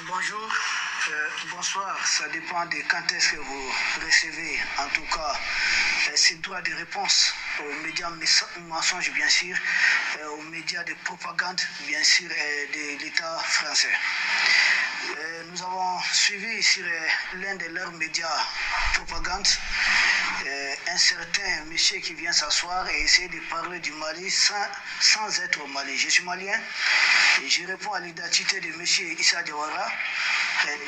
Bonjour, bonsoir, ça dépend de quand est-ce que vous recevez, en tout cas, ces droits de réponse aux médias mensonges, bien sûr, aux médias de propagande, bien sûr, de l'État français. Nous avons suivi sur l'un de leurs médias propagande un certain monsieur qui vient s'asseoir et essayer de parler du Mali sans être au Mali. Je suis malien et je réponds à l'identité de monsieur Issa Diawara.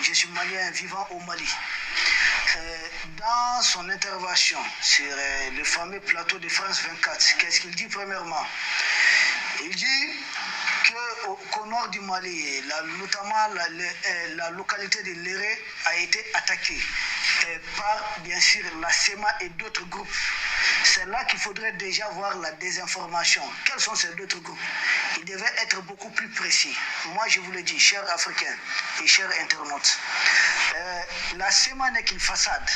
Je suis malien vivant au Mali. Dans son intervention sur le fameux plateau de France 24, qu'est-ce qu'il dit premièrement? Il dit qu'au nord du Mali, notamment la localité de Léré a été attaquée par, bien sûr, la SEMA et d'autres groupes. C'est là qu'il faudrait déjà voir la désinformation. Quels sont ces d'autres groupes? Ils devaient être beaucoup plus précis. Moi, je vous le dis, chers Africains et chers internautes, la SEMA n'est qu'une façade.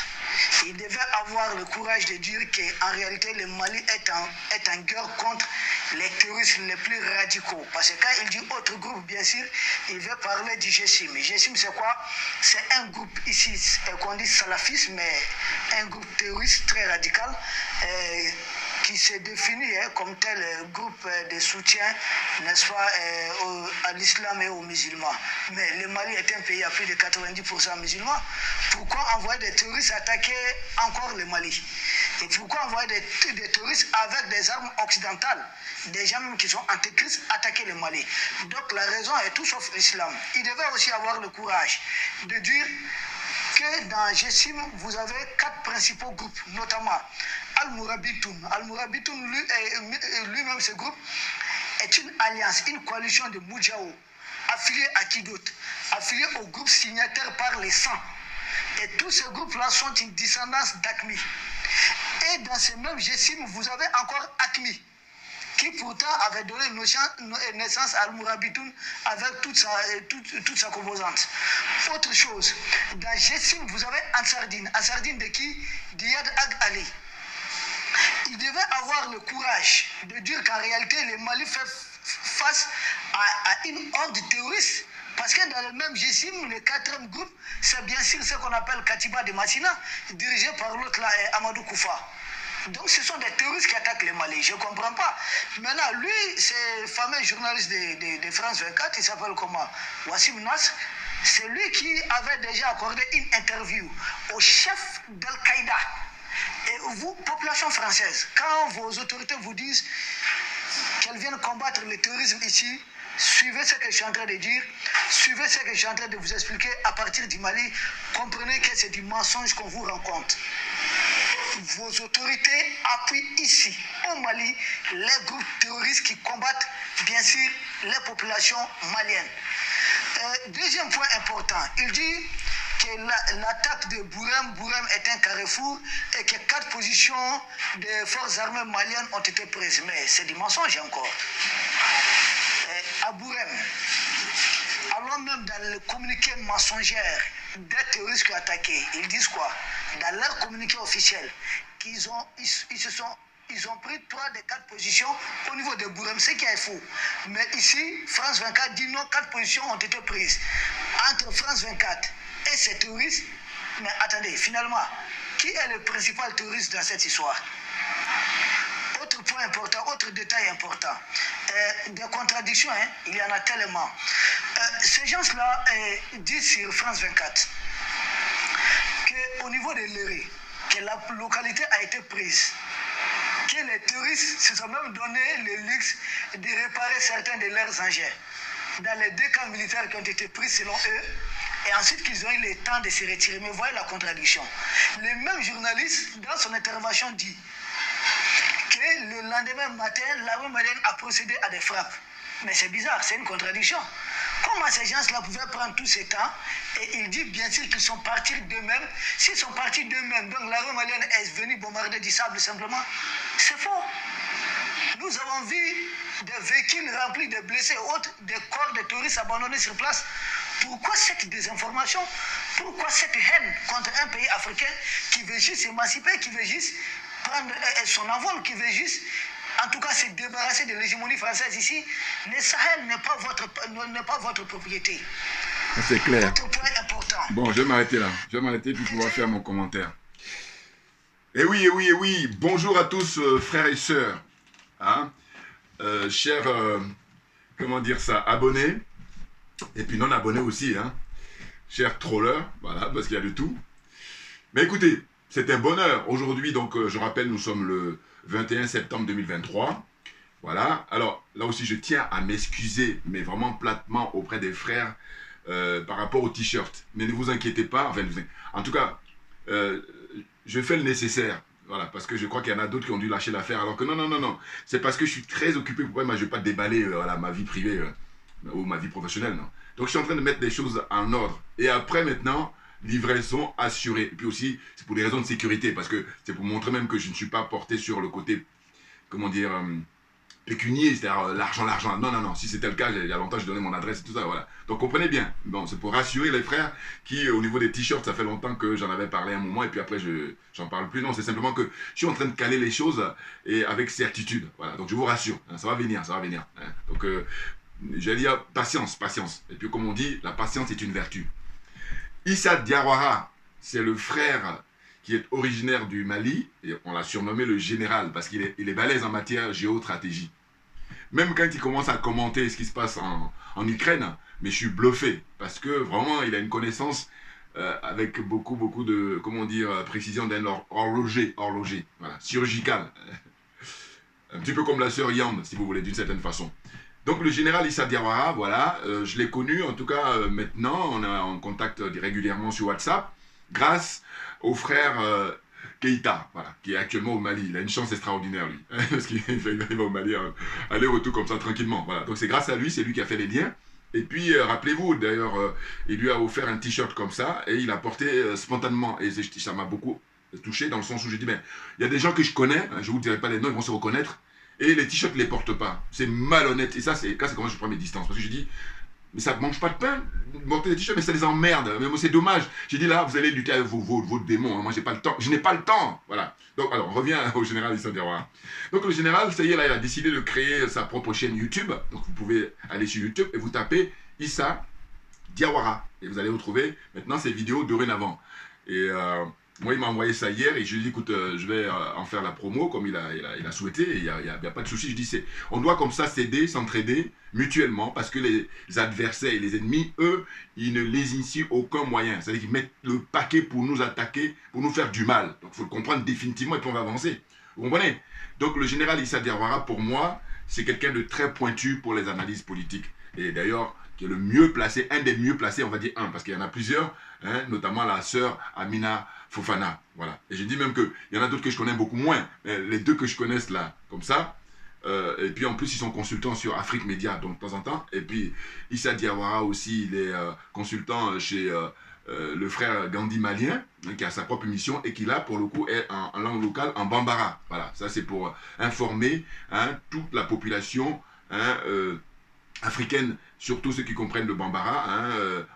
Il devait avoir le courage de dire qu'en réalité, le Mali est en guerre contre les terroristes les plus radicaux. Parce que quand il dit autre groupe, bien sûr, il veut parler du GSIM. GSIM, c'est quoi? C'est un groupe ici, qu'on dit salafiste, mais un groupe terroriste très radical, qui se définit comme tel groupe de soutien, n'est-ce pas, à l'islam et aux musulmans. Mais le Mali est un pays à plus de 90% musulmans. Pourquoi envoyer des terroristes attaquer encore le Mali? Et pourquoi envoyer des terroristes avec des armes occidentales, des gens même qui sont antéchristes, attaquer le Mali? Donc la raison est tout sauf l'islam. Il devait aussi avoir le courage de dire que dans GSIM, vous avez 4 principaux groupes, notamment Al-Mourabitoun. Al-Mourabitoun, lui-même, ce groupe, est une alliance, une coalition de Moudjahou, affiliée à qui d'autre? Affiliée au groupe signataire par les 100. Et tous ces groupes-là sont une descendance d'Aqmi. Et dans ce même GSIM, vous avez encore Aqmi, qui pourtant avait donné naissance à Al-Mourabitoun avec toute sa composante. Autre chose, dans GSIM, vous avez Ansardine. Ansardine de qui? D'Iyad Ag Ali. Il devait avoir le courage de dire qu'en réalité, le Mali fait face à une horde terroriste. Parce que dans le même GSIM, le 4e groupe, c'est bien sûr ce qu'on appelle Katiba de Massina, dirigé par l'autre là, Amadou Koufa. Donc ce sont des terroristes qui attaquent le Mali, je ne comprends pas. Maintenant, lui, ce fameux journaliste de France 24, il s'appelle comment? Wassim Nasr, c'est lui qui avait déjà accordé une interview au chef d'Al-Qaïda. Et vous, population française, quand vos autorités vous disent qu'elles viennent combattre le terrorisme ici, suivez ce que je suis en train de dire, suivez ce que je suis en train de vous expliquer à partir du Mali, comprenez que c'est du mensonge qu'on vous rencontre. Vos autorités appuient ici, au Mali, les groupes terroristes qui combattent, bien sûr, les populations maliennes. Deuxième point important, il dit que l'attaque de Bourem est un carrefour et que 4 positions des forces armées maliennes ont été prises. Mais c'est du mensonge encore. À Bourem, alors même dans le communiqué mensonger des terroristes qui ont attaqué, ils disent quoi? Dans leur communiqué officiel, qu'ils ont pris 3 des 4 positions au niveau de Bourem, ce qui est faux. Mais ici, France 24 dit non, 4 positions ont été prises. Entre France 24 et ces terroristes, mais attendez, finalement, qui est le principal terroriste dans cette histoire? Autre point important, autre détail important, des contradictions, il y en a tellement. Ces gens-là disent sur France 24 qu'au niveau de Léré, que la localité a été prise, que les terroristes se sont même donné le luxe de réparer certains de leurs engins dans les 2 camps militaires qui ont été pris selon eux, et ensuite qu'ils ont eu le temps de se retirer. Mais voyez la contradiction. Le même journaliste, dans son intervention, dit que le lendemain matin, l'armée malienne a procédé à des frappes. Mais c'est bizarre, c'est une contradiction. Comment ces gens-là pouvaient prendre tout ce temps? Et il dit bien sûr qu'ils sont partis d'eux-mêmes. S'ils sont partis d'eux-mêmes, donc l'armée malienne est venue bombarder du sable simplement. C'est faux. Nous avons vu des véhicules remplis de blessés, autres, des corps de terroristes abandonnés sur place. Pourquoi cette désinformation? Pourquoi cette haine contre un pays africain qui veut juste s'émanciper, qui veut juste prendre son envol, qui veut juste, en tout cas, se débarrasser de l'hégémonie française ici? Le Sahel n'est pas votre propriété. C'est clair. Autre point important. Bon, je vais m'arrêter là. Je vais m'arrêter puis pouvoir faire mon commentaire. Eh oui, eh oui, eh oui. Bonjour à tous, frères et sœurs. Hein? Chers, comment dire ça, abonnés. Et puis non abonnés aussi, hein. Chers trollers, voilà, parce qu'il y a de tout. Mais écoutez, c'est un bonheur. Aujourd'hui, donc, je rappelle, nous sommes le 21 septembre 2023. Voilà. Alors, là aussi, je tiens à m'excuser, mais vraiment platement auprès des frères par rapport au t-shirt. Mais ne vous inquiétez pas. Enfin, en tout cas, je fais le nécessaire. Voilà, parce que je crois qu'il y en a d'autres qui ont dû lâcher l'affaire. Alors que non, non, non, non. C'est parce que je suis très occupé. Pourquoi moi, je ne vais pas déballer voilà, ma vie privée ou ma vie professionnelle, non. Donc, je suis en train de mettre des choses en ordre. Et après, maintenant, livraison assurée. Et puis aussi, c'est pour des raisons de sécurité. Parce que c'est pour montrer même que je ne suis pas porté sur le côté, comment dire, pécunier, c'est-à-dire l'argent. Non, non, non. Si c'était le cas, il y a longtemps, je donnais mon adresse et tout ça, voilà. Donc, comprenez bien. Bon, c'est pour rassurer les frères qui, au niveau des t-shirts, ça fait longtemps que j'en avais parlé un moment et puis après, j'en parle plus. Non, c'est simplement que je suis en train de caler les choses et avec certitude. Voilà. Donc, je vous rassure. Hein, ça va venir, ça va venir. Hein. Donc, j'allais dire patience, patience. Et puis, comme on dit, la patience est une vertu. Issa Diawara, c'est le frère qui est originaire du Mali, et on l'a surnommé le général, parce qu'il est balèze en matière géostratégie. Même quand il commence à commenter ce qui se passe en Ukraine, mais je suis bluffé, parce que vraiment, il a une connaissance avec beaucoup de, comment dire, précision d'un horloger, voilà, chirurgical. Un petit peu comme la sœur Yand, si vous voulez, d'une certaine façon. Donc le général Issa Diawara, voilà, je l'ai connu, en tout cas maintenant, on est en contact régulièrement sur WhatsApp, grâce au frère Keïta, voilà, qui est actuellement au Mali. Il a une chance extraordinaire, lui, parce qu'il va au Mali, aller-retour comme ça, tranquillement. Voilà. Donc c'est grâce à lui, c'est lui qui a fait les liens. Et puis, rappelez-vous, d'ailleurs, il lui a offert un t-shirt comme ça, et il a porté spontanément, et ça m'a beaucoup touché, dans le sens où je dis, ben, il y a des gens que je connais, hein, je ne vous dirai pas les noms, ils vont se reconnaître, et les t-shirts ne les portent pas. C'est malhonnête. Et ça, c'est comment je prends mes distances. Parce que je dis, mais ça ne mange pas de pain, porter des t-shirts, mais ça les emmerde. Mais moi, c'est dommage. J'ai dit là, vous allez lutter avec vos démons. Hein. Moi, j'ai pas le temps. Je n'ai pas le temps. Voilà. Donc, alors, on revient au général Issa Diawara. Donc, le général, ça y est, là, il a décidé de créer sa propre chaîne YouTube. Donc, vous pouvez aller sur YouTube et vous tapez Issa Diawara. Et vous allez retrouver maintenant ses vidéos dorénavant. Et moi, il m'a envoyé ça hier et je lui ai dit, écoute, je vais en faire la promo comme il a souhaité. Et il n'y a pas de souci. Je dis, on doit comme ça s'aider, s'entraider mutuellement parce que les adversaires et les ennemis, eux, ils ne les initient aucun moyen. C'est-à-dire qu'ils mettent le paquet pour nous attaquer, pour nous faire du mal. Donc, il faut le comprendre définitivement et puis on va avancer. Vous comprenez? Donc, le général Issa Diawara, pour moi, c'est quelqu'un de très pointu pour les analyses politiques. Et d'ailleurs, qui est le mieux placé, un des mieux placés, on va dire un, parce qu'il y en a plusieurs, hein, notamment la sœur Amina Fofana. Voilà. Et j'ai dit même qu'il y en a d'autres que je connais beaucoup moins. Mais les deux que je connaisse là, comme ça. Et puis en plus, ils sont consultants sur Afrique Média, donc de temps en temps. Et puis Issa Diawara aussi, il est consultant chez le frère Gandhi malien, hein, qui a sa propre émission et qui là, pour le coup, est en langue locale, en bambara. Voilà. Ça, c'est pour informer hein, toute la population hein, africaine, surtout ceux qui comprennent le bambara, hein,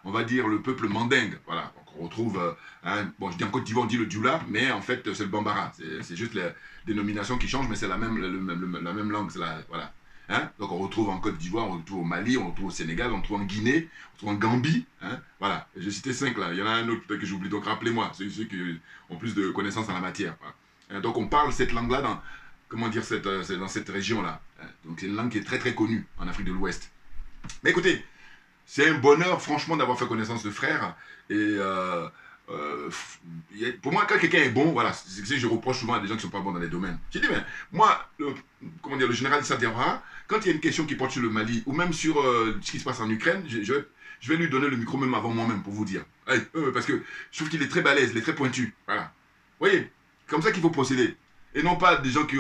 on va dire le peuple mandingue. Voilà. Donc on retrouve, hein, bon, je dis en Côte d'Ivoire, on dit le dioula, mais en fait, c'est le bambara. C'est juste la dénomination qui change, mais c'est la même langue. Voilà. Hein? Donc on retrouve en Côte d'Ivoire, on retrouve au Mali, on retrouve au Sénégal, on retrouve en Guinée, on retrouve en Gambie. Hein? Voilà. J'ai cité 5 là. Il y en a un autre peut-être que j'oublie. Donc rappelez-moi, ceux qui ont plus de connaissances en la matière. Voilà. Hein? Donc on parle cette langue-là dans, comment dire, dans cette région-là. Hein? Donc c'est une langue qui est très très connue en Afrique de l'Ouest. Mais écoutez, c'est un bonheur franchement d'avoir fait connaissance de frères. Et pour moi, quand quelqu'un est bon, voilà, c'est que je reproche souvent à des gens qui ne sont pas bons dans les domaines. J'ai dit, mais moi, comment dire, le général Issa Diawara, quand il y a une question qui porte sur le Mali, ou même sur ce qui se passe en Ukraine, je vais lui donner le micro même avant moi-même pour vous dire. Parce que je trouve qu'il est très balèze, il est très pointu. Voilà. Vous voyez, comme ça qu'il faut procéder. Et non pas des gens qui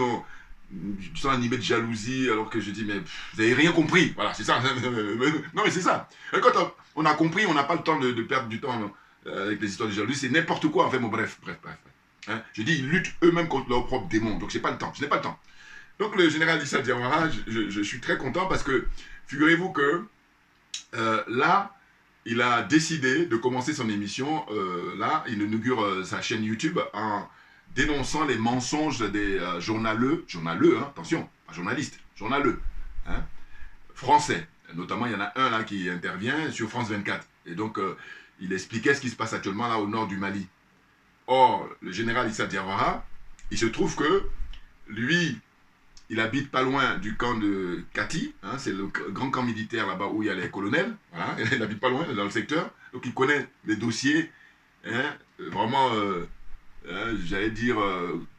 sont animés de jalousie, alors que je dis, mais vous n'avez rien compris. Voilà, c'est ça. Non, mais c'est ça. Et quand on a compris, on n'a pas le temps de perdre du temps avec les histoires de jalousie. C'est n'importe quoi, en fait. Bon, bref. Hein? Je dis, ils luttent eux-mêmes contre leurs propres démons. Donc, je n'ai pas le temps. Donc, le général Issa Diawara, je suis très content parce que, figurez-vous que là, il a décidé de commencer son émission. Là, il inaugure sa chaîne YouTube en dénonçant les mensonges des journaleux, hein, attention, pas journalistes, journaleux, hein, français, Notamment, il y en a un là qui intervient sur France 24. Et donc, il expliquait ce qui se passe actuellement là au nord du Mali. Or, le général Issa Diawara, il se trouve que lui, il habite pas loin du camp de Kati, hein, c'est le grand camp militaire là-bas où il y a les colonels, voilà, il habite pas loin, dans le secteur, donc il connaît les dossiers, hein, vraiment, j'allais dire,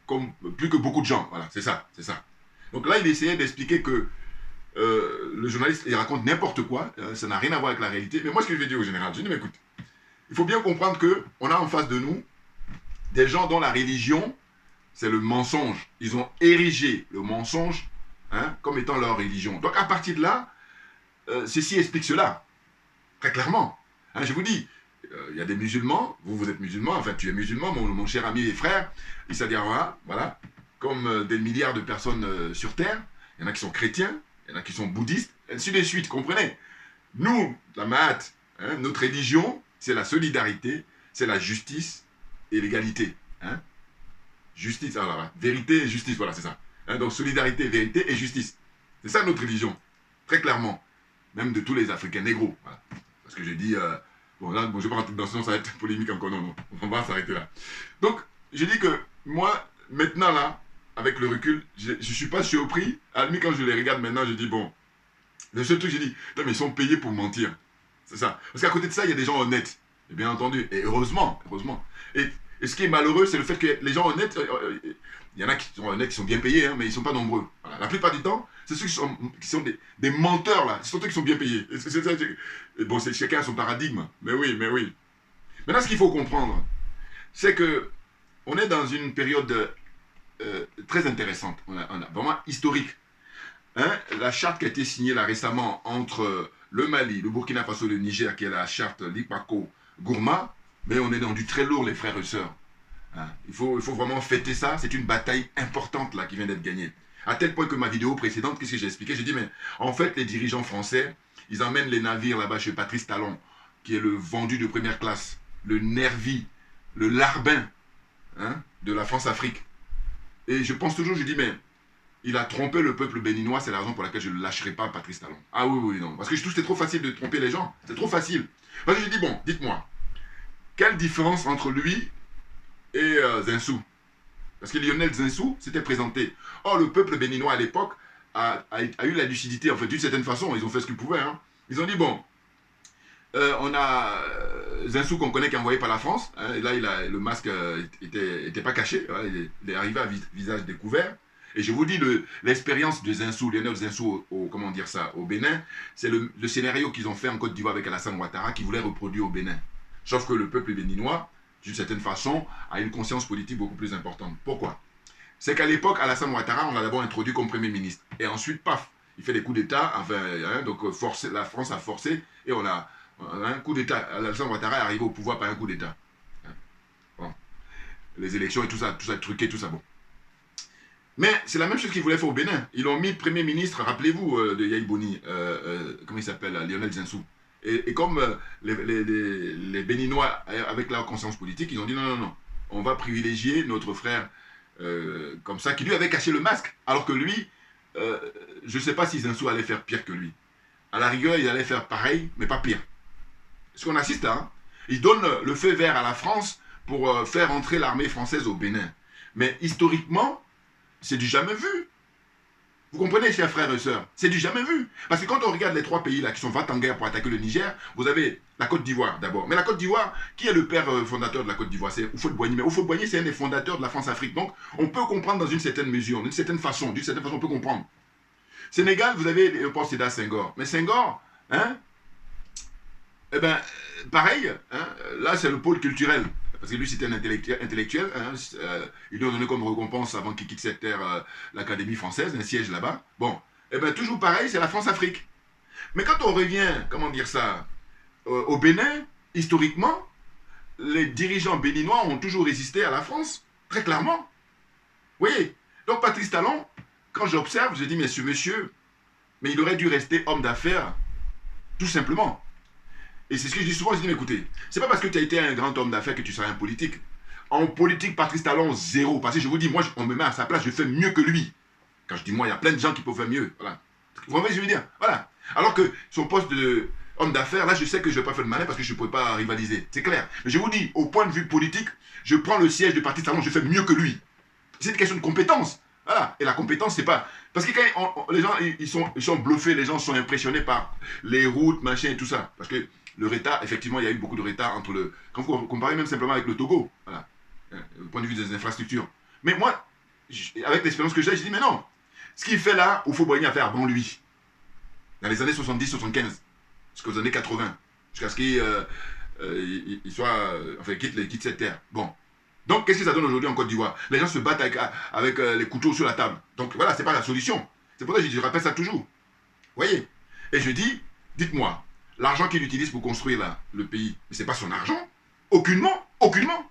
comme plus que beaucoup de gens, voilà, c'est ça, c'est ça. Donc là, il essayait d'expliquer que le journaliste, il raconte n'importe quoi, ça n'a rien à voir avec la réalité, mais moi, ce que je vais dire au général, je dis, mais écoute, il faut bien comprendre qu'on a en face de nous des gens dont la religion, c'est le mensonge. Ils ont érigé le mensonge, hein, comme étant leur religion. Donc à partir de là, ceci explique cela, très clairement. Hein, je vous dis, il y a des musulmans, vous êtes musulman, enfin tu es musulman, mon cher ami et frère, Issa Diawara, voilà, comme des milliards de personnes sur Terre, il y en a qui sont chrétiens, il y en a qui sont bouddhistes, ainsi de suite, comprenez. Nous, la Mahat, hein, notre religion, c'est la solidarité, c'est la justice et l'égalité. Hein. Justice, alors, vérité et justice, voilà, c'est ça. Hein, donc solidarité, vérité et justice. C'est ça notre religion, très clairement. Même de tous les Africains négros. Voilà. Parce que j'ai dit, bon là, bon, je ne vais pas rentrer dans ce sens, ça va être polémique encore, non, non, on va s'arrêter là. Donc, j'ai dit que moi, maintenant là, avec le recul, je ne suis pas surpris. À la limite, quand je les regarde maintenant, je dis, bon, le seul truc, j'ai dit, non, mais ils sont payés pour mentir. C'est ça. Parce qu'à côté de ça, il y a des gens honnêtes. Et bien entendu, et heureusement, heureusement. Et ce qui est malheureux, c'est le fait que les gens honnêtes, il y en a qui sont honnêtes, qui sont bien payés, hein, mais ils ne sont pas nombreux. Voilà. La plupart du temps, c'est ceux qui sont des menteurs, là. Ce sont ceux qui sont bien payés. Bon, chacun a son paradigme. Mais oui, mais oui. Maintenant, ce qu'il faut comprendre, c'est que on est dans une période très intéressante, on a vraiment historique. Hein, la charte qui a été signée là récemment entre le Mali, le Burkina Faso et le Niger, qui est la charte Lipako-Gourma, mais on est dans du très lourd, les frères et sœurs. Hein, il faut vraiment fêter ça. C'est une bataille importante là qui vient d'être gagnée. À tel point que ma vidéo précédente, qu'est-ce que j'ai expliqué? J'ai dit, mais en fait, les dirigeants français, ils emmènent les navires là-bas chez Patrice Talon, qui est le vendu de première classe, le Nervi, le Larbin, hein, de la France-Afrique. Et je pense toujours, je dis, mais il a trompé le peuple béninois, c'est la raison pour laquelle je ne lâcherai pas Patrice Talon. Ah oui, oui, non. Parce que je trouve que c'est trop facile de tromper les gens. C'est trop facile. Parce que je dis, bon, dites-moi, quelle différence entre lui et Zinsou? Parce que Lionel Zinsou s'était présenté. Or, le peuple béninois à l'époque a eu la lucidité, en fait, d'une certaine façon, ils ont fait ce qu'ils pouvaient. Hein. Ils ont dit, bon, on a Zinsou qu'on connaît qui est envoyé par la France. Hein, et là, le masque était pas caché. Hein, il est arrivé à visage découvert. Et je vous dis, l'expérience de Zinsou, Lionel Zinsou, comment dire ça, au Bénin, c'est le scénario qu'ils ont fait en Côte d'Ivoire avec Alassane Ouattara, qui voulait reproduire au Bénin. Sauf que le peuple béninois, d'une certaine façon, a une conscience politique beaucoup plus importante. Pourquoi? C'est qu'à l'époque, Alassane Ouattara, on l'a d'abord introduit comme Premier ministre. Et ensuite, paf, il fait des coups d'État, enfin, hein, donc la France a forcé, et on a un coup d'État. Alassane Ouattara est arrivé au pouvoir par un coup d'État. Hein. Bon. Les élections et tout ça truqué, tout ça, bon. Mais c'est la même chose qu'ils voulaient faire au Bénin. Ils l'ont mis Premier ministre, rappelez-vous, de Yahi Boni, comment il s'appelle, Lionel Zinsou. Et comme les Béninois, avec leur conscience politique, ils ont dit non, non, non, on va privilégier notre frère comme ça, qui lui avait caché le masque. Alors que lui, je ne sais pas si Zinsou allait faire pire que lui. À la rigueur, il allait faire pareil, mais pas pire. Ce qu'on assiste là, hein, il donne le feu vert à la France pour faire entrer l'armée française au Bénin. Mais historiquement, c'est du jamais vu. Vous comprenez, chers frères et sœurs? C'est du jamais vu. Parce que quand on regarde les trois pays là qui sont va en guerre pour attaquer le Niger, vous avez la Côte d'Ivoire d'abord. Mais la Côte d'Ivoire, qui est le père fondateur de la Côte d'Ivoire? C'est Houphouët-Boigny. Mais Houphouët-Boigny, c'est un des fondateurs de la France-Afrique. Donc, on peut comprendre dans une certaine mesure, d'une certaine façon, on peut comprendre. Sénégal, vous avez le port Sédar Senghor. Mais Senghor, hein, eh ben, pareil, hein, là, c'est le pôle culturel. Parce que lui, c'était un intellectuel. Hein, il lui a donné comme récompense, avant qu'il quitte cette terre, l'Académie française, un siège là-bas. Bon, eh bien, toujours pareil, c'est la France-Afrique. Mais quand on revient, comment dire ça, au Bénin, historiquement, les dirigeants béninois ont toujours résisté à la France, très clairement. Vous voyez? Donc, Patrice Talon, quand j'observe, je dis, mais ce monsieur, mais il aurait dû rester homme d'affaires, tout simplement. Et c'est ce que je dis souvent, je dis, mais écoutez, c'est pas parce que tu as été un grand homme d'affaires que tu seras un politique. En politique, Patrice Talon, zéro. Parce que je vous dis, moi, on me met à sa place, je fais mieux que lui. Quand je dis moi, il y a plein de gens qui peuvent faire mieux. Voilà. Vous voyez ce que je veux dire? Voilà. Alors que son poste de homme d'affaires, là, je sais que je ne vais pas faire le malin parce que je ne pourrais pas rivaliser. C'est clair. Mais je vous dis, au point de vue politique, je prends le siège du parti Talon, je fais mieux que lui. C'est une question de compétence. Voilà. Et la compétence, c'est pas... Parce que quand les gens, ils sont bluffés, les gens sont impressionnés par les routes, machin et tout ça. Parce que le retard, effectivement, il y a eu beaucoup de retard entre le... Quand vous comparez même simplement avec le Togo, voilà, au point de vue des infrastructures. Mais moi, avec l'expérience que j'ai, je dis, mais non, ce qu'il fait là, Houphouët-Boigny a fait avant lui, dans les années 70-75, jusqu'aux années 80, jusqu'à ce qu'il soit, enfin, quitte cette terre. Bon. Donc, qu'est-ce que ça donne aujourd'hui en Côte d'Ivoire? Les gens se battent avec les couteaux sur la table. Donc, voilà, c'est pas la solution. C'est pour ça que je rappelle ça toujours. Vous voyez? Et je dis, dites-moi, l'argent qu'il utilise pour construire là, le pays, c'est pas son argent? Aucunement, aucunement.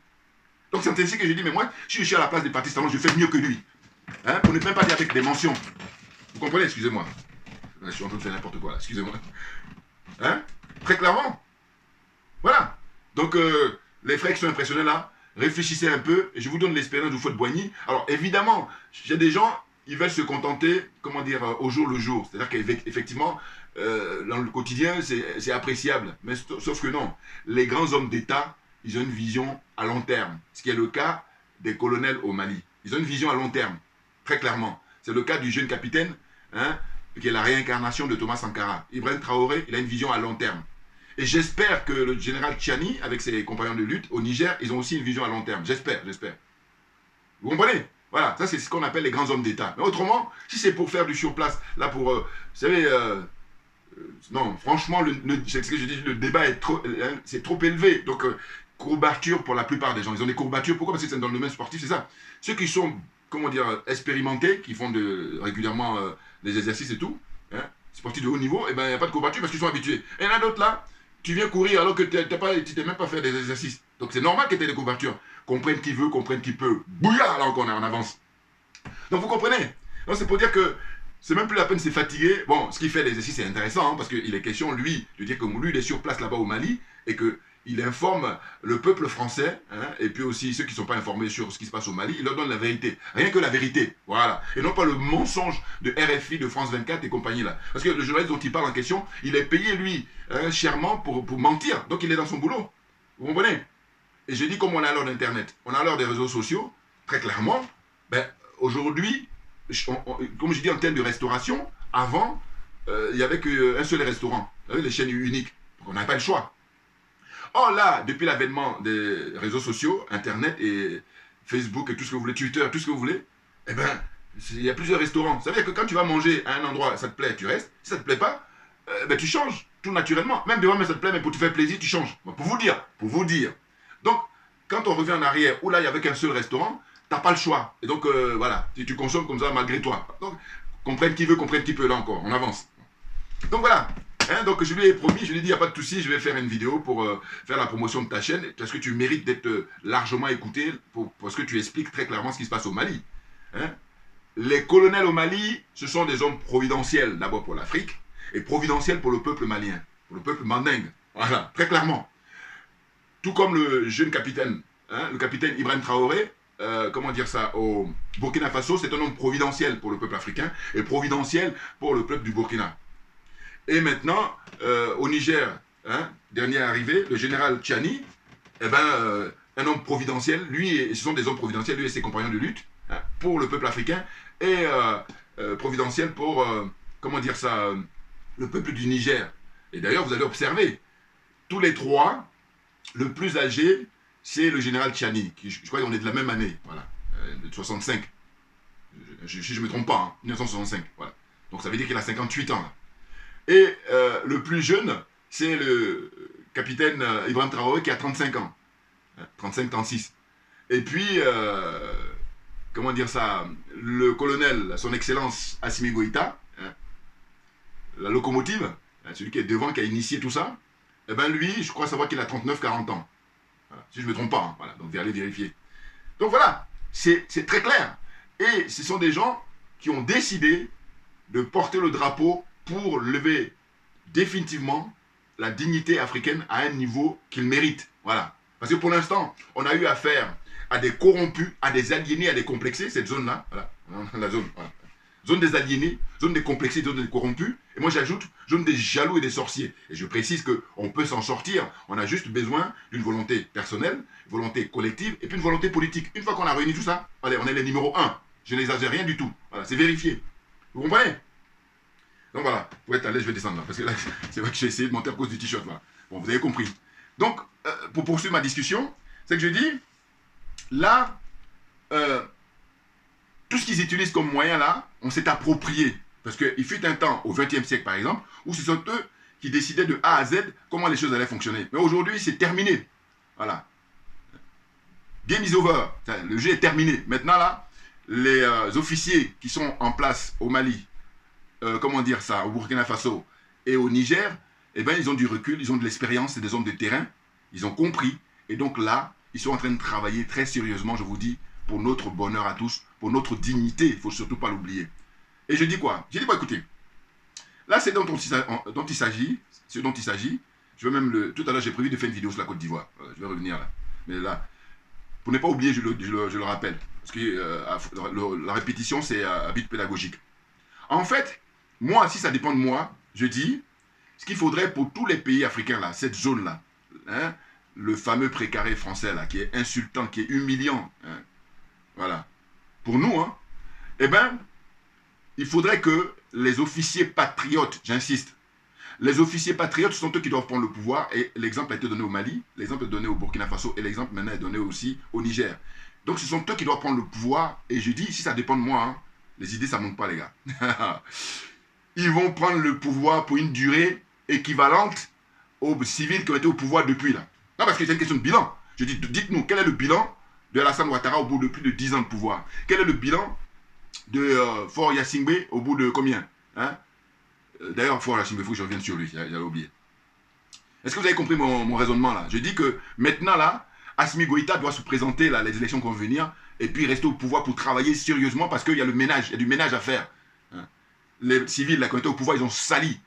Donc, c'est ainsi que je dis, mais moi, si je suis à la place des partis, je fais mieux que lui. Hein? Pour ne même pas dire avec des mentions. Vous comprenez? Excusez-moi. Je suis en train de faire n'importe quoi là, excusez-moi. Hein? Très clairement. Voilà. Donc, les frères qui sont impressionnés là, réfléchissez un peu, et je vous donne l'expérience du Houphouët-Boigny. Alors, évidemment, j'ai des gens, ils veulent se contenter, comment dire, au jour le jour. C'est-à-dire qu'effectivement, dans le quotidien, c'est appréciable. Mais sauf que non. Les grands hommes d'État, ils ont une vision à long terme. Ce qui est le cas des colonels au Mali. Ils ont une vision à long terme, très clairement. C'est le cas du jeune capitaine, hein, qui est la réincarnation de Thomas Sankara. Ibrahim Traoré, il a une vision à long terme. Et j'espère que le général Tchiani, avec ses compagnons de lutte au Niger, ils ont aussi une vision à long terme. J'espère. Vous comprenez? Voilà, ça c'est ce qu'on appelle les grands hommes d'État. Mais autrement, si c'est pour faire du surplace, là pour... vous savez, non, franchement, c'est ce que je dis, le débat est trop, c'est trop élevé. Donc, courbature pour la plupart des gens. Ils ont des courbatures. Pourquoi? Parce que c'est dans le domaine sportif, c'est ça. Ceux qui sont, comment dire, expérimentés, qui font régulièrement des exercices et tout, hein, sportifs de haut niveau, et ben il n'y a pas de courbature parce qu'ils sont habitués. Et il y en a d'autres là, tu viens courir alors que tu n'es même pas fait des exercices. Donc c'est normal que tu aies des courbatures. Comprenne qui veut, comprenne qui peut. Bouillard, là encore, on est en avance. Donc vous comprenez? Donc c'est pour dire que c'est même plus la peine de se fatiguer. Bon, ce qu'il fait l'exercice c'est intéressant, hein, parce qu'il est question, lui, de dire que lui, il est sur place là-bas au Mali, et qu'il informe le peuple français, hein, et puis aussi ceux qui ne sont pas informés sur ce qui se passe au Mali, il leur donne la vérité. Rien que la vérité, voilà. Et non pas le mensonge de RFI, de France 24 et compagnie là. Parce que le journaliste dont il parle en question, il est payé, lui, hein, chèrement pour mentir. Donc il est dans son boulot. Vous comprenez? Et je dis comme on a l'heure d'Internet, on a l'heure des réseaux sociaux, très clairement, ben, aujourd'hui, comme je dis en termes de restauration, avant, il n'y avait qu'un seul restaurant, les chaînes uniques. Donc on n'avait pas le choix. Or là, depuis l'avènement des réseaux sociaux, Internet et Facebook et tout ce que vous voulez, Twitter, tout ce que vous voulez, eh ben, il y a plusieurs restaurants. Ça veut dire que quand tu vas manger à un endroit, ça te plaît, tu restes. Si ça te plaît pas, ben, tu changes, tout naturellement. Même devant, mais ça te plaît, mais pour te faire plaisir, tu changes. Bon, pour vous dire. Donc, quand on revient en arrière, où là, il n'y avait qu'un seul restaurant, tu n'as pas le choix. Et donc, voilà, tu consommes comme ça malgré toi. Donc, comprenne qui veut, comprenne qui peut, là encore, on avance. Donc voilà. Hein, donc je lui ai promis, je lui ai dit, il n'y a pas de souci, je vais faire une vidéo pour faire la promotion de ta chaîne, parce que tu mérites d'être largement écouté, parce que tu expliques très clairement ce qui se passe au Mali. Hein. Les colonels au Mali, ce sont des hommes providentiels, d'abord pour l'Afrique, et providentiels pour le peuple malien, pour le peuple mandingue. Voilà, très clairement. Tout comme le jeune capitaine, hein, le capitaine Ibrahim Traoré, comment dire ça, au Burkina Faso, c'est un homme providentiel pour le peuple africain, et providentiel pour le peuple du Burkina. Et maintenant, au Niger, hein, dernier arrivé, le général Tchiani, eh ben, un homme providentiel, ce sont des hommes providentiels, lui et ses compagnons de lutte, hein, pour le peuple africain, et providentiel pour, comment dire ça, le peuple du Niger. Et d'ailleurs, vous allez observer, tous les trois, le plus âgé, c'est le général Tchiani, qui, je crois qu'on est de la même année, voilà, de 65, si je ne me trompe pas, hein, 1965, voilà. Donc ça veut dire qu'il a 58 ans, là. Et le plus jeune, c'est le capitaine Ibrahim Traoré qui a 35 ans. 35-36. Et puis, comment dire ça, le colonel, son excellence Assimi Goïta, hein, la locomotive, hein, celui qui est devant, qui a initié tout ça, eh ben lui, je crois savoir qu'il a 39-40 ans. Voilà, si je ne me trompe pas, hein, voilà, donc vous allez vérifier. Donc voilà, c'est très clair. Et ce sont des gens qui ont décidé de porter le drapeau pour lever définitivement la dignité africaine à un niveau qu'il mérite. Voilà. Parce que pour l'instant, on a eu affaire à des corrompus, à des aliénés, à des complexés, cette zone-là. Voilà. La zone. Voilà. zone des aliénés, zone des complexés, zone des corrompus. Et moi j'ajoute zone des jaloux et des sorciers. Et je précise qu'on peut s'en sortir. On a juste besoin d'une volonté personnelle, une volonté collective et puis une volonté politique. Une fois qu'on a réuni tout ça, allez, on est les numéros 1. Je n'exagère rien du tout. Voilà, c'est vérifié. Vous comprenez? Donc voilà, pour être à l'aise, je vais descendre là. Parce que là, c'est vrai que j'ai essayé de monter à cause du t-shirt là. Bon, vous avez compris. Donc, pour poursuivre ma discussion, c'est que je dis, là, tout ce qu'ils utilisent comme moyen là, on s'est approprié. Parce qu'il fut un temps, au XXe siècle par exemple, où ce sont eux qui décidaient de A à Z comment les choses allaient fonctionner. Mais aujourd'hui, c'est terminé. Voilà. Game is over. Le jeu est terminé. Maintenant là, les officiers qui sont en place au Mali, comment dire ça, au Burkina Faso et au Niger, eh ben, ils ont du recul, ils ont de l'expérience, c'est des hommes de terrain, ils ont compris, et donc là, ils sont en train de travailler très sérieusement, je vous dis, pour notre bonheur à tous, pour notre dignité, il ne faut surtout pas l'oublier. Et je dis quoi? Je dis, bon, écoutez, là, c'est ce dont il s'agit, je vais même tout à l'heure, j'ai prévu de faire une vidéo sur la Côte d'Ivoire, je vais revenir là, mais là, pour ne pas oublier, je le rappelle, parce que la répétition, c'est à but pédagogique. En fait, moi, si ça dépend de moi, je dis, ce qu'il faudrait pour tous les pays africains, là, cette zone-là, hein, le fameux précaré français, là, qui est insultant, qui est humiliant, hein, voilà, pour nous, hein, eh bien, il faudrait que les officiers patriotes, j'insiste, les officiers patriotes sont eux qui doivent prendre le pouvoir, et l'exemple a été donné au Mali, l'exemple est donné au Burkina Faso, et l'exemple maintenant est donné aussi au Niger. Donc ce sont eux qui doivent prendre le pouvoir, et je dis, si ça dépend de moi, hein, les idées, ça ne monte pas, les gars. Ils vont prendre le pouvoir pour une durée équivalente aux civils qui ont été au pouvoir depuis là. Non, parce que c'est une question de bilan. Je dis, dites-nous, quel est le bilan de Alassane Ouattara au bout de plus de 10 ans de pouvoir? Quel est le bilan de Faure Gnassingbé au bout de combien, hein? D'ailleurs, Faure Gnassingbé, il faut que je revienne sur lui, j'avais oublié. Est-ce que vous avez compris mon raisonnement là? Je dis que maintenant là, Assimi Goïta doit se présenter là, les élections qui vont venir, et puis rester au pouvoir pour travailler sérieusement parce qu'il y a le ménage, il y a du ménage à faire. Hein. Les civils là, qui ont été au pouvoir, ils ont sali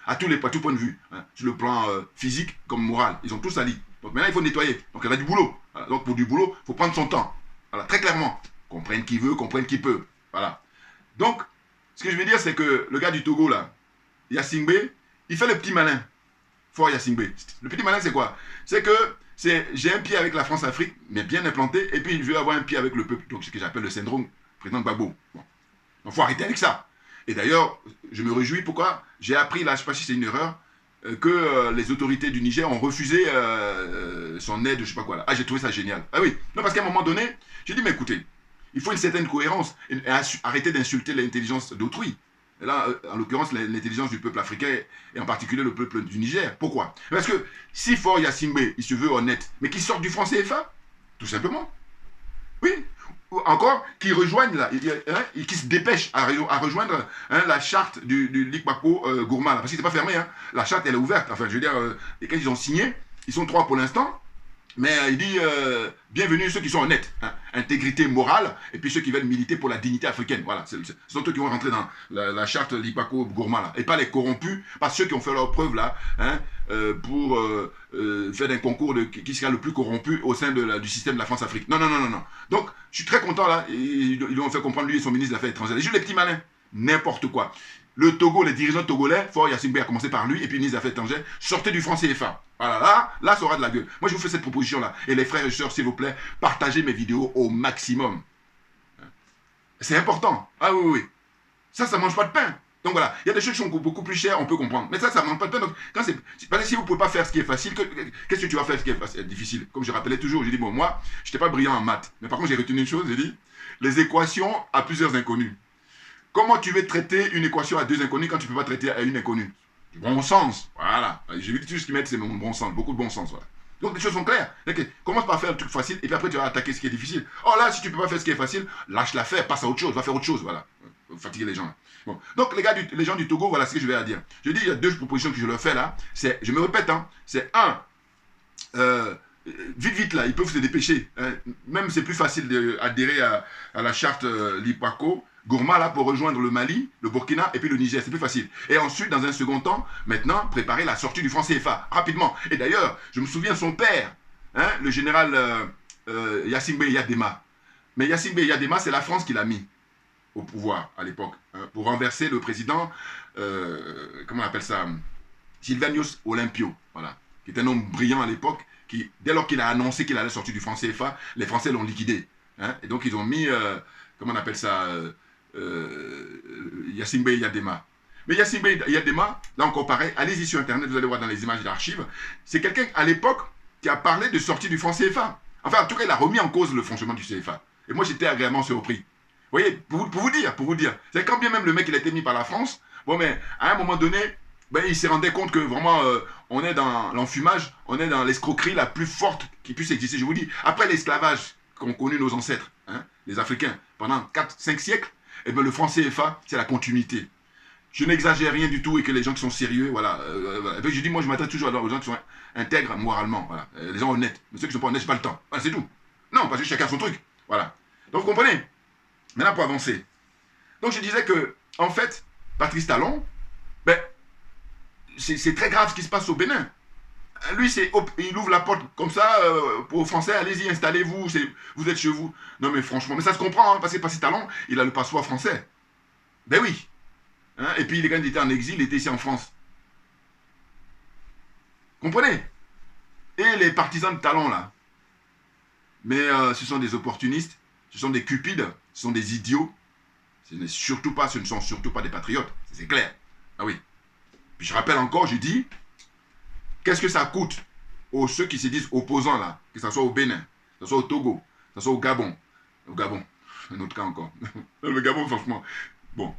à tout point de vue, hein, sur le plan physique comme moral, ils ont tout sali. Donc maintenant il faut nettoyer. Donc il y a du boulot. Voilà. Donc pour du boulot, il faut prendre son temps. Voilà, très clairement. Comprenne qui veut, comprenne qui peut. Voilà. Donc, ce que je veux dire, c'est que le gars du Togo là, Gnassingbé, il fait le petit malin. Faure Gnassingbé. Le petit malin, c'est quoi? C'est que j'ai un pied avec la France-Afrique, mais bien implanté, et puis je veux avoir un pied avec le peuple. Donc ce que j'appelle le syndrome président Gbagbo. Bon. Donc il faut arrêter avec ça. Et d'ailleurs, je me réjouis, pourquoi? J'ai appris, là, je ne sais pas si c'est une erreur, que les autorités du Niger ont refusé son aide, je ne sais pas quoi là. Ah, j'ai trouvé ça génial. Ah oui, non, parce qu'à un moment donné, j'ai dit, mais écoutez, il faut une certaine cohérence, et arrêter d'insulter l'intelligence d'autrui. Et là, en l'occurrence, l'intelligence du peuple africain, et en particulier le peuple du Niger. Pourquoi? Parce que si Faure Gnassingbé, il se veut honnête, mais qu'il sorte du franc CFA, tout simplement. Oui. Ou encore, qu'il rejoigne, là, qu'il se dépêche à rejoindre la charte du Likpako Gourma, là, parce que c'est pas fermé, hein. La charte, elle est ouverte. Enfin, je veux dire, et quand ils ont signé, ils sont 3 pour l'instant, mais il dit bienvenue ceux qui sont honnêtes, hein, intégrité morale, et puis ceux qui veulent militer pour la dignité africaine. Voilà, ce sont eux qui vont rentrer dans la charte Lipako Gourma, là, et pas les corrompus, pas ceux qui ont fait leur preuve là, hein, pour faire un concours de qui sera le plus corrompu au sein du système de la France-Afrique. Non, non, non, non, non. Donc, je suis très content là, ils lui ont fait comprendre, lui et son ministre des Affaires étrangères. Et juste les petits malins, n'importe quoi. Le Togo, les dirigeants togolais, Faure Gnassingbé a commencé par lui, et puis le ministre des Affaires étrangères, sortez du franc CFA. Voilà, là, ça aura de la gueule. Moi, je vous fais cette proposition-là. Et les frères et sœurs, s'il vous plaît, partagez mes vidéos au maximum. C'est important. Ah oui, oui, oui. Ça ne mange pas de pain. Donc voilà, il y a des choses qui sont beaucoup plus chères, on peut comprendre. Mais ça ne mange pas de pain. Donc, parce que si vous ne pouvez pas faire ce qui est facile, qu'est-ce que tu vas faire ce qui est difficile? Comme je rappelais toujours, j'ai dit, bon, moi, je n'étais pas brillant en maths. Mais par contre, j'ai retenu une chose, j'ai dit, les équations à plusieurs inconnus. Comment tu veux traiter une équation à 2 inconnus quand tu ne peux pas traiter à une inconnue? Du bon sens, voilà. J'ai vu tout ce qu'ils mettent, c'est mon bon sens, beaucoup de bon sens, voilà. Donc les choses sont claires. Commence par faire le truc facile et puis après tu vas attaquer ce qui est difficile. Oh là, si tu ne peux pas faire ce qui est facile, lâche l'affaire, passe à autre chose, va faire autre chose, voilà. Fatiguer les gens. Bon. Donc les gens du Togo, voilà ce que je vais à dire. Je dis, il y a 2 propositions que je leur fais là. Je me répète, hein, c'est vite là, ils peuvent se dépêcher. Hein. Même c'est plus facile d'adhérer à la charte Lipako Gourma là pour rejoindre le Mali, le Burkina et puis le Niger, c'est plus facile. Et ensuite, dans un second temps, maintenant, préparer la sortie du franc CFA, rapidement. Et d'ailleurs, je me souviens son père, hein, le général Gnassingbé Eyadema. Mais Gnassingbé Eyadema, c'est la France qui l'a mis au pouvoir à l'époque, hein, pour renverser le président, comment on appelle ça, Sylvanus Olympio, voilà, qui était un homme brillant à l'époque, qui, dès lors qu'il a annoncé qu'il allait sortir du franc CFA, les Français l'ont liquidé. Hein, et donc ils ont mis, comment on appelle ça, Yassine Bey Yadema. Mais Yassine Bey Yadema, là encore pareil, allez-y sur Internet, vous allez voir dans les images d'archives, c'est quelqu'un à l'époque qui a parlé de sortie du franc CFA. Enfin, en tout cas, il a remis en cause le fonctionnement du CFA. Et moi, j'étais agréablement surpris. Vous voyez, pour vous dire, c'est quand bien même le mec, il a été mis par la France, bon, mais à un moment donné, ben, il s'est rendu compte que vraiment, on est dans l'enfumage, on est dans l'escroquerie la plus forte qui puisse exister. Je vous dis, après l'esclavage qu'ont connu nos ancêtres, hein, les Africains, pendant 4-5 siècles, et ben, le franc CFA, c'est la continuité. Je n'exagère rien du tout et que les gens qui sont sérieux, voilà. Je dis, moi, je m'adresse toujours aux gens qui sont intègres moralement, voilà. Les gens honnêtes. Mais ceux qui ne sont pas honnêtes, je n'ai pas le temps. Voilà, c'est tout. Non, parce que chacun son truc. Voilà. Donc, vous comprenez? Maintenant, pour avancer. Donc, je disais que, en fait, Patrice Talon, ben, c'est très grave ce qui se passe au Bénin. Lui, il ouvre la porte comme ça pour aux Français, allez-y, installez-vous, vous êtes chez vous. Non, mais franchement, mais ça se comprend, hein, parce que Patrice Talon, il a le passeport français. Ben oui. Hein, et puis, quand il était en exil, il était ici en France. Comprenez? Et les partisans de Talon, là. Mais ce sont des opportunistes, ce sont des cupides, ce sont des idiots. Ce ne sont surtout pas des patriotes. C'est clair. Ah oui. Puis je rappelle encore, je dis, qu'est-ce que ça coûte aux ceux qui se disent opposants là, que ce soit au Bénin, que ce soit au Togo, que ce soit au Gabon. Au Gabon, un autre cas encore. Le Gabon, franchement, bon,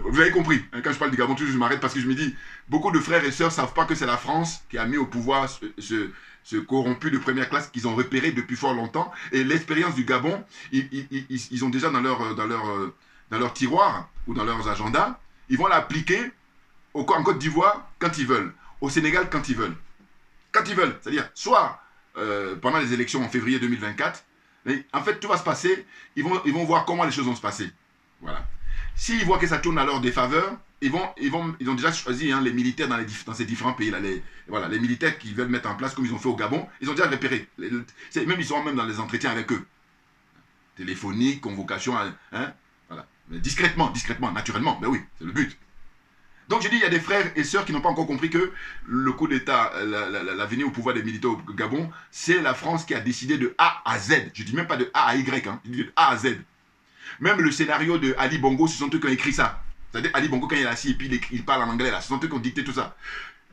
vous avez compris, hein, quand je parle du Gabon, toujours je m'arrête parce que je me dis, beaucoup de frères et sœurs ne savent pas que c'est la France qui a mis au pouvoir ce corrompu de première classe qu'ils ont repéré depuis fort longtemps. Et l'expérience du Gabon, ils ont déjà dans leur tiroir ou dans leurs agendas, ils vont l'appliquer en Côte d'Ivoire quand ils veulent, au Sénégal quand ils veulent. Quand ils veulent, c'est-à-dire soit pendant les élections en février 2024, mais en fait tout va se passer, ils vont voir comment les choses vont se passer. Voilà. S'ils voient que ça tourne à leur défaveur, ils ont déjà choisi hein, les militaires dans ces différents pays. Là, les militaires qu'ils veulent mettre en place, comme ils ont fait au Gabon, ils ont déjà repéré. Ils sont même dans les entretiens avec eux. Téléphonique, convocation, hein, voilà. Mais discrètement, naturellement, ben oui, c'est le but. Donc je dis, il y a des frères et sœurs qui n'ont pas encore compris que le coup d'État, la venue au pouvoir des militaires au Gabon, c'est la France qui a décidé de A à Z. Je ne dis même pas de A à Y, hein, je dis de A à Z. Même le scénario de Ali Bongo, ce sont eux qui ont écrit ça. C'est-à-dire Ali Bongo, quand il est assis et puis il parle en anglais, là, ce sont eux qui ont dicté tout ça.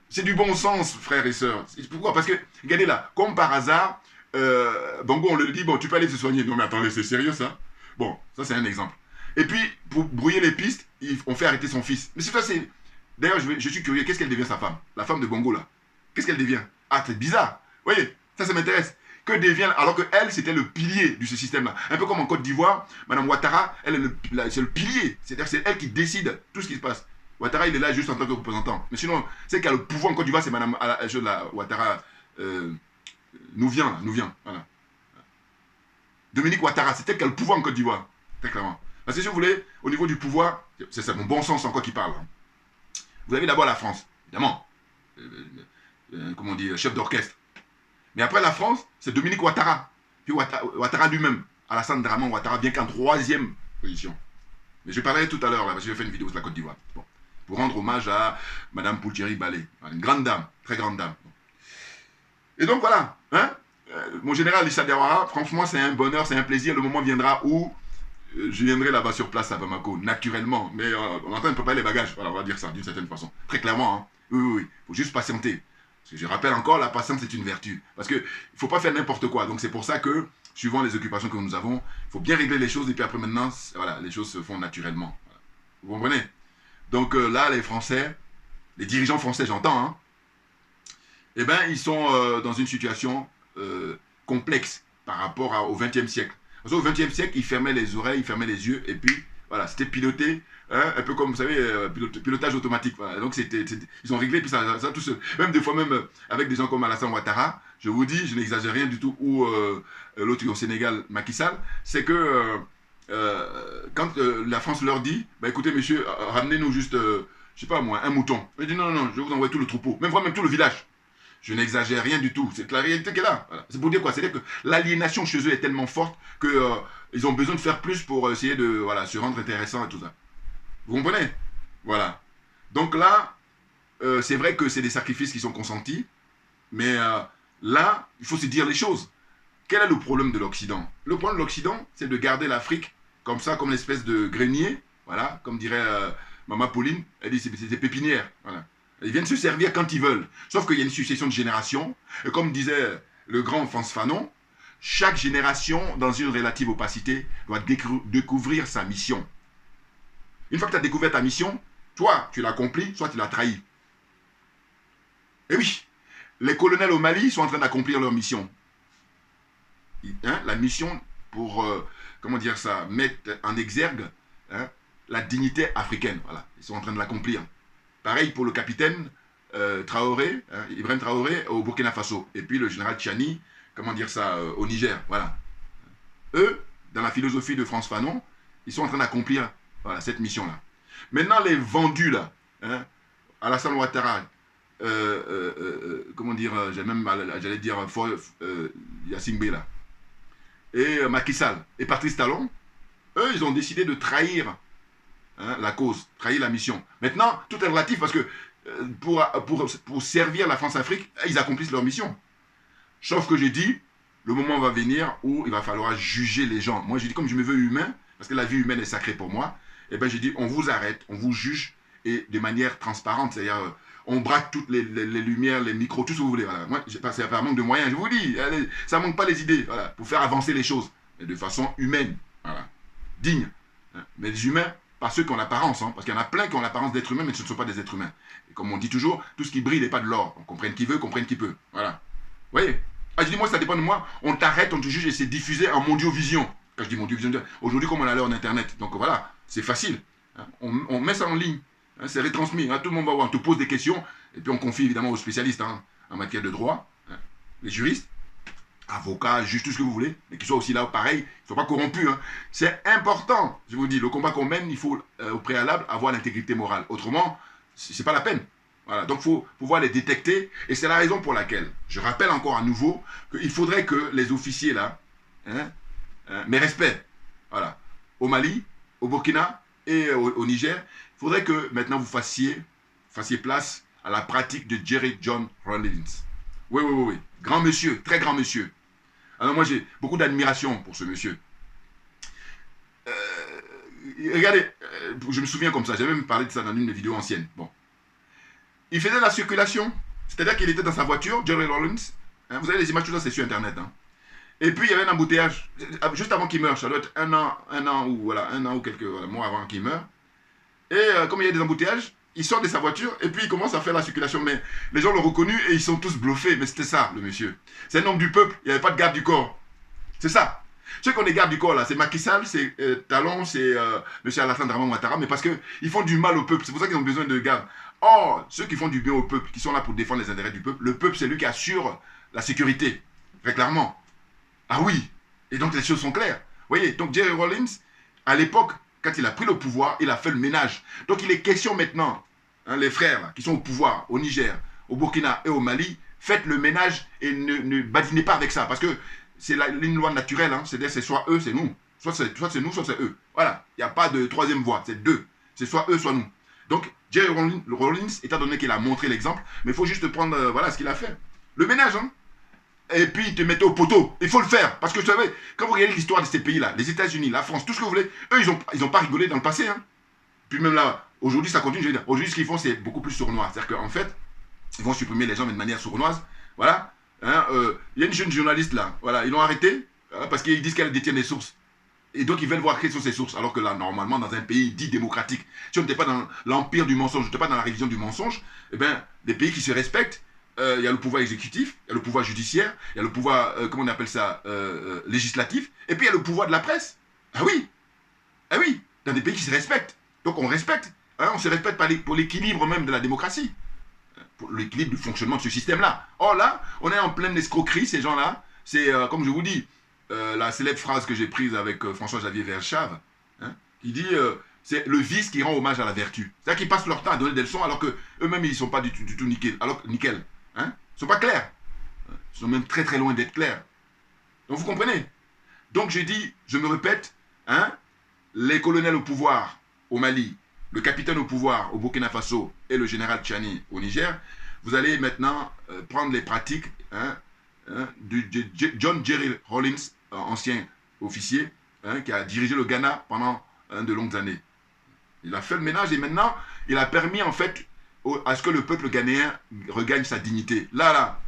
C'est du bon sens, frères et sœurs. Pourquoi? Parce que, regardez là, comme par hasard, Bongo, on le dit, bon, tu peux aller te soigner. Non mais attendez, c'est sérieux ça? Bon, ça c'est un exemple. Et puis, pour brouiller les pistes, on fait arrêter son fils. Mais c'est ça, c'est... D'ailleurs, je suis curieux, qu'est-ce qu'elle devient sa femme? La femme de Bongo, là. Qu'est-ce qu'elle devient? Ah, c'est bizarre. Vous voyez, ça m'intéresse. Que devient... Alors qu'elle, c'était le pilier de ce système-là. Un peu comme en Côte d'Ivoire, Mme Ouattara, elle c'est le pilier. C'est-à-dire c'est elle qui décide tout ce qui se passe. Ouattara, il est là juste en tant que représentant. Mais sinon, c'est qu'elle a le pouvoir en Côte d'Ivoire, c'est Mme Ouattara Nouvian, voilà. Dominique Ouattara, c'est elle qui a le pouvoir en Côte d'Ivoire. Très clairement. Parce que si vous voulez, au niveau du pouvoir, c'est ça, mon bon sens encore qui parle. Hein. Vous avez d'abord la France, évidemment. Comment on dit, chef d'orchestre. Mais après la France, c'est Dominique Ouattara. Puis Ouattara lui-même, Alassane Draman Ouattara, vient qu'en 3e position. Mais je parlerai tout à l'heure, parce que j'ai fait une vidéo sur la Côte d'Ivoire. Bon. Pour rendre hommage à Mme Poultieri Balé, une grande dame, très grande dame. Bon. Et donc voilà, hein, mon général Issa Diawara, franchement, c'est un bonheur, c'est un plaisir. Le moment viendra où je viendrai là-bas sur place à Bamako, naturellement. Mais on est en train de préparer les bagages. Voilà, on va dire ça d'une certaine façon. Très clairement. Hein. Oui. Il faut juste patienter. Parce que je rappelle encore, la patience est une vertu. Parce qu'il ne faut pas faire n'importe quoi. Donc c'est pour ça que, suivant les occupations que nous avons, il faut bien régler les choses. Et puis après maintenant, voilà, les choses se font naturellement. Voilà. Vous comprenez? Donc là, les Français, les dirigeants français, j'entends, hein, eh bien, ils sont dans une situation complexe par rapport au XXe siècle. Parce qu'au XXe siècle, ils fermaient les oreilles, ils fermaient les yeux, et puis, voilà, c'était piloté, hein, un peu comme, vous savez, pilotage automatique. Voilà. Donc, ils ont réglé, puis ça tout seul. Même des fois, même avec des gens comme Alassane Ouattara, je vous dis, je n'exagère rien du tout, ou l'autre au Sénégal, Macky Sall, c'est que quand la France leur dit, bah, écoutez, monsieur, ramenez-nous juste, je sais pas moi, un mouton. Ils disent, non, je vais vous envoyer tout le troupeau, même tout le village. Je n'exagère rien du tout. C'est la réalité qui est là. Voilà. C'est pour dire quoi? C'est-à-dire que l'aliénation chez eux est tellement forte qu'ils ont besoin de faire plus pour essayer de voilà, se rendre intéressant et tout ça. Vous comprenez? Voilà. Donc là, c'est vrai que c'est des sacrifices qui sont consentis, mais là, il faut se dire les choses. Quel est le problème de l'Occident? Le problème de l'Occident, c'est de garder l'Afrique comme ça, comme une espèce de grenier, voilà, comme dirait Maman Pauline, elle dit c'est des pépinières, voilà. Ils viennent se servir quand ils veulent. Sauf qu'il y a une succession de générations, et comme disait le grand Frantz Fanon, chaque génération, dans une relative opacité, doit découvrir sa mission. Une fois que tu as découvert ta mission, toi, tu l'as accomplie, soit tu l'as trahi. Et oui, les colonels au Mali sont en train d'accomplir leur mission. Hein, la mission pour, comment dire ça, mettre en exergue la dignité africaine. Voilà, ils sont en train de l'accomplir. Pareil pour le capitaine Traoré, Ibrahim Traoré au Burkina Faso. Et puis le général Tchani, comment dire ça, au Niger. Voilà. Eux, dans la philosophie de Frantz Fanon, ils sont en train d'accomplir voilà, cette mission-là. Maintenant, les vendus, là, Alassane Ouattara, comment dire, j'allais dire, Yassine Bey, là, et Macky Sall et Patrice Talon, eux, ils ont décidé de trahir la cause, trahir la mission. Maintenant, tout est relatif parce que pour servir la France-Afrique, ils accomplissent leur mission. Sauf que j'ai dit, le moment va venir où il va falloir juger les gens. Moi, j'ai dit, comme je me veux humain, parce que la vie humaine est sacrée pour moi, eh ben, j'ai dit, on vous arrête, on vous juge, et de manière transparente, c'est-à-dire, on braque toutes les lumières, les micros, tout ce que vous voulez. Voilà. Moi, c'est un manque de moyens, je vous dis, ça ne manque pas les idées, voilà, pour faire avancer les choses, mais de façon humaine, voilà, digne. Mais les humains, pas ceux qui ont l'apparence, hein, parce qu'il y en a plein qui ont l'apparence d'être humains, mais ce ne sont pas des êtres humains. Et comme on dit toujours, tout ce qui brille n'est pas de l'or. On comprenne qui veut, comprenne qui peut. Voilà. Vous voyez? Ah, je dis, moi, ça dépend de moi. On t'arrête, on te juge et c'est diffusé en mondiovision. Quand je dis mondiovision, aujourd'hui, comme on a l'heure en Internet. Donc voilà, c'est facile. Hein. On met ça en ligne. Hein, c'est retransmis. Hein, tout le monde va voir. On te pose des questions. Et puis on confie évidemment aux spécialistes hein, en matière de droit. Hein, les juristes, avocats, juges, tout ce que vous voulez. Mais qu'ils soient aussi là, pareil. Ils ne sont pas corrompus. Hein. C'est important. Je vous dis, le combat qu'on mène, il faut au préalable avoir l'intégrité morale. Autrement, c'est pas la peine. Voilà, donc il faut pouvoir les détecter, et c'est la raison pour laquelle, je rappelle encore à nouveau, qu'il faudrait que les officiers là, mes respects, voilà, au Mali, au Burkina et au Niger, il faudrait que maintenant vous fassiez place à la pratique de Jerry John Rawlings. Oui, oui, oui, oui, grand monsieur, très grand monsieur. Alors moi j'ai beaucoup d'admiration pour ce monsieur. Regardez, je me souviens comme ça, j'avais même parlé de ça dans une des vidéos anciennes. Bon. Il faisait la circulation, c'est-à-dire qu'il était dans sa voiture, Jerry Rawlings. Hein, vous avez les images, tout ça, c'est sur Internet. Hein. Et puis, il y avait un embouteillage, juste avant qu'il meure. Ça doit être un an ou quelques mois avant qu'il meure. Et comme il y a des embouteillages, il sort de sa voiture et puis il commence à faire la circulation. Mais les gens l'ont reconnu et ils sont tous bluffés. Mais c'était ça, le monsieur. C'est un homme du peuple, il n'y avait pas de garde du corps. C'est ça. Ceux qui ont des gardes du corps, là, c'est Macky Sall, c'est Talon, c'est M. Alassane Ouattara, mais parce qu'ils font du mal au peuple. C'est pour ça qu'ils ont besoin de garde. Or, ceux qui font du bien au peuple, qui sont là pour défendre les intérêts du peuple, le peuple, c'est lui qui assure la sécurité. Très clairement. Ah oui. Et donc, les choses sont claires. Vous voyez, donc Jerry Rawlings, à l'époque, quand il a pris le pouvoir, il a fait le ménage. Donc, il est question maintenant, hein, les frères là, qui sont au pouvoir, au Niger, au Burkina et au Mali, faites le ménage et ne badinez pas avec ça. Parce que c'est une loi naturelle, hein, c'est-à-dire c'est soit eux, c'est nous. Soit c'est nous, soit c'est eux. Voilà. Il n'y a pas de troisième voie, c'est deux. C'est soit eux, soit nous. Donc, Jerry Rawlings, étant donné qu'il a montré l'exemple, mais il faut juste prendre voilà ce qu'il a fait. Le ménage, hein. Et puis, te mettez au poteau. Il faut le faire. Parce que vous savez, quand vous regardez l'histoire de ces pays-là, les États-Unis, la France, tout ce que vous voulez, eux, ils ont pas rigolé dans le passé. Hein. Puis même là, aujourd'hui, ça continue. Je veux dire, aujourd'hui, ce qu'ils font, c'est beaucoup plus sournois. C'est-à-dire qu'en fait, ils vont supprimer les gens mais de manière sournoise. Voilà. Hein, y a une jeune journaliste là. Voilà, ils l'ont arrêtée parce qu'ils disent qu'elle détient des sources. Et donc, ils veulent voir quelles sont ces sources. Alors que là, normalement, dans un pays dit démocratique, si on n'était pas dans l'empire du mensonge, on n'était pas dans la révision du mensonge, eh bien, des pays qui se respectent, il y a le pouvoir exécutif, il y a le pouvoir judiciaire, il y a le pouvoir, comment on appelle ça, législatif, et puis il y a le pouvoir de la presse. Ah oui, dans des pays qui se respectent. Donc, on respecte. Hein, on se respecte pour l'équilibre même de la démocratie. Pour l'équilibre du fonctionnement de ce système-là. Or là, on est en pleine escroquerie, ces gens-là. C'est, comme je vous dis, la célèbre phrase que j'ai prise avec François-Xavier Verschave, hein, qui dit c'est le vice qui rend hommage à la vertu. C'est-à-dire qu'ils passent leur temps à donner des leçons alors qu'eux-mêmes ils ne sont pas du tout nickel. Alors, nickel. Hein. ne sont pas clairs. Ils sont même très très loin d'être clairs. Donc vous comprenez? Donc je dis, je me répète, hein, les colonels au pouvoir au Mali, le capitaine au pouvoir au Burkina Faso et le général Tchani au Niger, vous allez maintenant prendre les pratiques de John Jerry Rawlings, ancien officier, qui a dirigé le Ghana pendant de longues années. Il a fait le ménage et maintenant, il a permis en fait à ce que le peuple ghanéen regagne sa dignité. Là,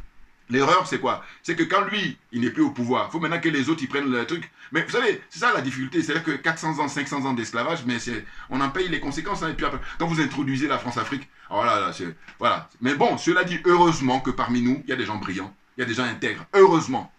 l'erreur c'est quoi? C'est que quand lui, il n'est plus au pouvoir, il faut maintenant que les autres ils prennent le truc. Mais vous savez, c'est ça la difficulté, c'est-à-dire que 400 ans, 500 ans d'esclavage, mais on en paye les conséquences. Et puis après, quand vous introduisez la France-Afrique, voilà. Mais bon, cela dit, heureusement que parmi nous, il y a des gens brillants, il y a des gens intègres, heureusement.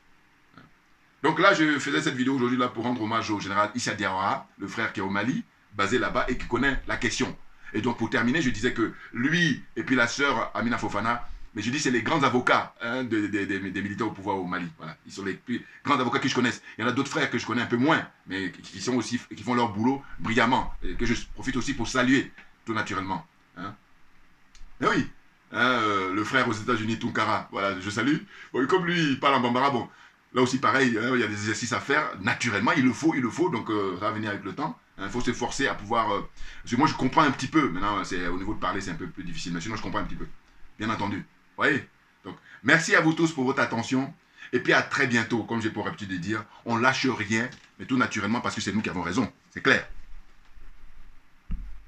Donc là, je faisais cette vidéo aujourd'hui là pour rendre hommage au général Issa Diawara, le frère qui est au Mali, basé là-bas et qui connaît la question. Et donc pour terminer, je disais que lui et puis la sœur Amina Fofana, mais je dis c'est les grands avocats des militaires au pouvoir au Mali. Voilà. Ils sont les plus grands avocats que je connaisse. Il y en a d'autres frères que je connais un peu moins, mais qui font leur boulot brillamment. Et que je profite aussi pour saluer, tout naturellement. Et oui, le frère aux États-Unis, Tunkara, voilà, je salue. Bon, comme lui, il parle en bambara, bon, là aussi pareil, il y a des exercices à faire. Naturellement, il le faut, donc ça va venir avec le temps. Il faut s'efforcer à pouvoir... parce que moi, je comprends un petit peu. Maintenant, au niveau de parler, c'est un peu plus difficile. Mais sinon, je comprends un petit peu. Bien entendu. Vous voyez? Donc, merci à vous tous pour votre attention. Et puis, à très bientôt. Comme j'ai pour habitude de dire, on lâche rien, mais tout naturellement parce que c'est nous qui avons raison. C'est clair.